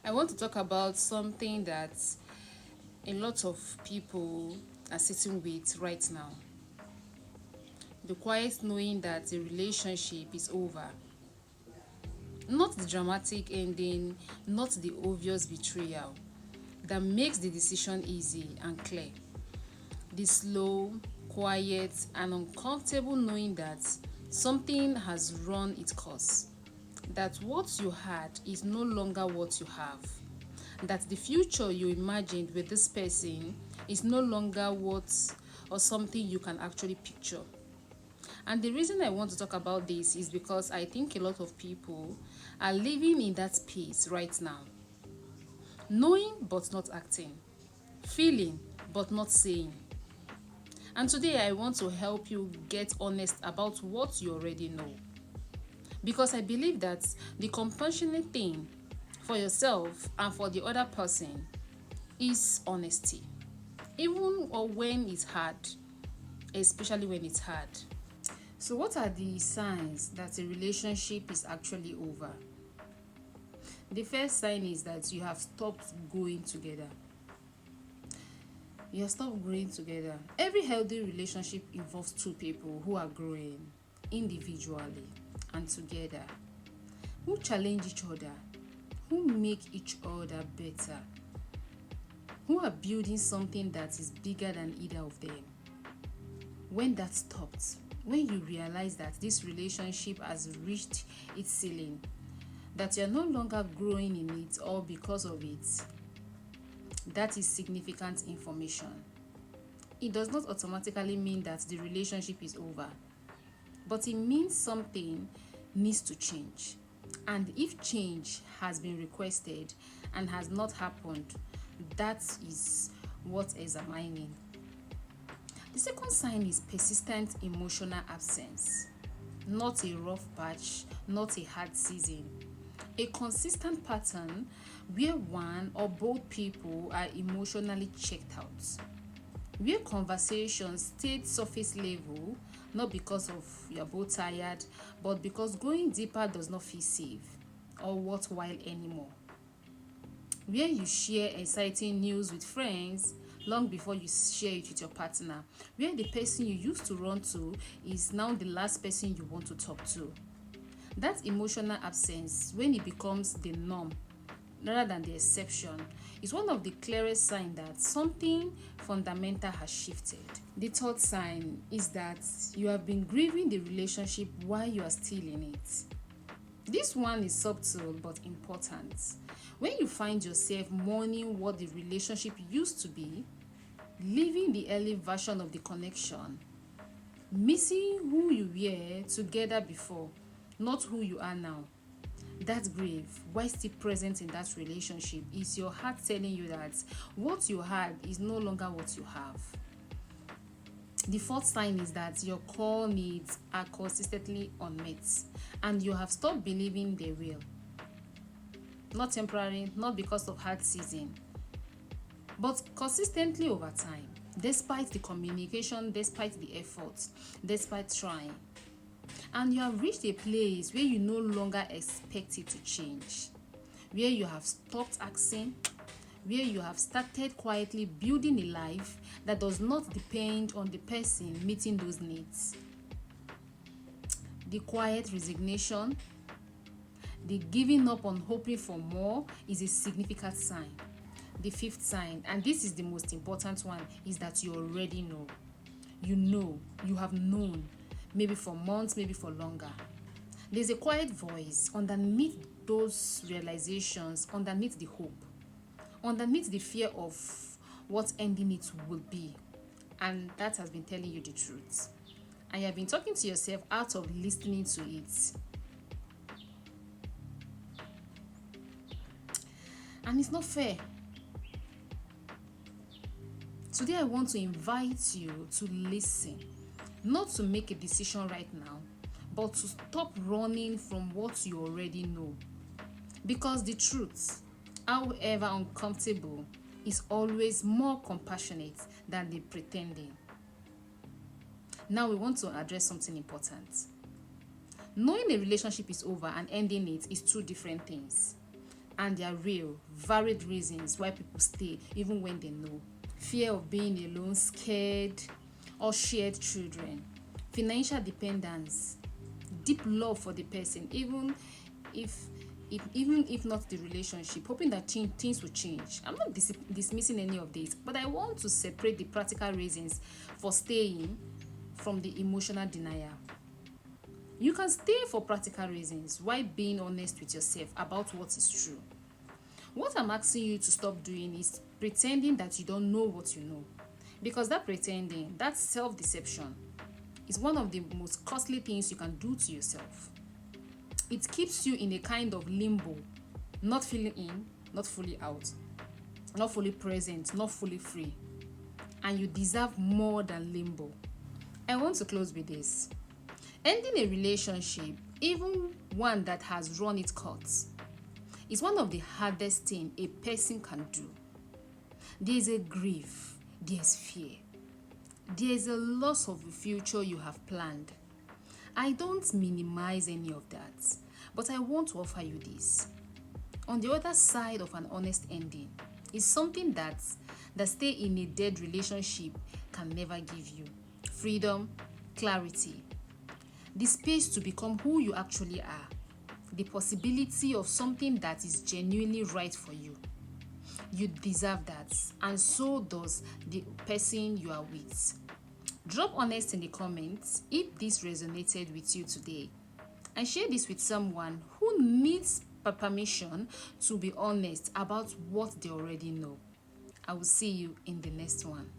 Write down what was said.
I want to talk about something that a lot of people are sitting with right now. The quiet knowing that the relationship is over. Not the dramatic ending, not the obvious betrayal that makes the decision easy and clear. The slow, quiet, and uncomfortable knowing that something has run its course. That what you had is no longer what you have. That the future you imagined with this person is no longer what or something you can actually picture. And the reason I want to talk about this is because I think a lot of people are living in that space right now, knowing but not acting, feeling but not saying. And today I want to help you get honest about what you already know. Because I believe that the compassionate thing for yourself and for the other person is honesty. Even or when it's hard, especially when it's hard. So, what are the signs that a relationship is actually over? The first sign is that you have stopped growing together. You have stopped growing together. Every healthy relationship involves two people who are growing individually and together, who challenge each other, who make each other better, who are building something that is bigger than either of them. When that stopped, when you realize that this relationship has reached its ceiling, that you're no longer growing in it or because of it, that is significant information. It does not automatically mean that the relationship is over, but it means something needs to change. And if change has been requested and has not happened, that is what examining. The second sign is persistent emotional absence. Not a rough patch, not a hard season. A consistent pattern where one or both people are emotionally checked out. Where conversations stayed surface level, not because of you're both tired, but because going deeper does not feel safe or worthwhile anymore. Where you share exciting news with friends long before you share it with your partner. Where the person you used to run to is now the last person you want to talk to. That emotional absence, when it becomes the norm rather than the exception, is one of the clearest signs that something fundamental has shifted. The third sign is that you have been grieving the relationship while you are still in it. This one is subtle but important. When you find yourself mourning what the relationship used to be, living the early version of the connection, missing who you were together before, not who you are now. That grief, while still present in that relationship, is your heart telling you that what you had is no longer what you have. The fourth sign is that your core needs are consistently unmet and you have stopped believing they will. Not temporary, not because of hard season, but consistently over time, despite the communication, despite the effort, despite trying. And you have reached a place where you no longer expect it to change, where you have stopped asking, where you have started quietly building a life that does not depend on the person meeting those needs. The quiet resignation, the giving up on hoping for more is a significant sign. The fifth sign, and this is the most important one, is that you already know. You know, you have known, maybe for months, maybe for longer. There's a quiet voice underneath those realizations, underneath the hope, underneath the fear of what ending it will be. And that has been telling you the truth. And you have been talking to yourself out of listening to it. And it's not fair. Today I want to invite you to listen, not to make a decision right now, but to stop running from what you already know. Because the truth, however uncomfortable, is always more compassionate than the pretending. Now we want to address something important. Knowing a relationship is over and ending it is two different things. and there are real, varied reasons why people stay even when they know. Fear of being alone, scared, or shared children, financial dependence, deep love for the person, if even if not the relationship, hoping that things will change. I'm not dismissing any of this, but I want to separate the practical reasons for staying from the emotional denial. You can stay for practical reasons while being honest with yourself about what is true. What I'm asking you to stop doing is pretending that you don't know what you know. Because that pretending, that self deception, is one of the most costly things you can do to yourself. It keeps you in a kind of limbo, not feeling in, not fully out, not fully present, not fully free. And you deserve more than limbo. I want to close with this. Ending a relationship, even one that has run its course, is one of the hardest things a person can do. There is a grief, there is fear, there is a loss of the future you have planned. I don't minimize any of that, but I want to offer you this. On the other side of an honest ending is something that stay in a dead relationship can never give you. Freedom, clarity, the space to become who you actually are, the possibility of something that is genuinely right for you. You deserve that, and so does the person you are with. Drop honest in the comments if this resonated with you today, and share this with someone who needs permission to be honest about what they already know. I will see you in the next one.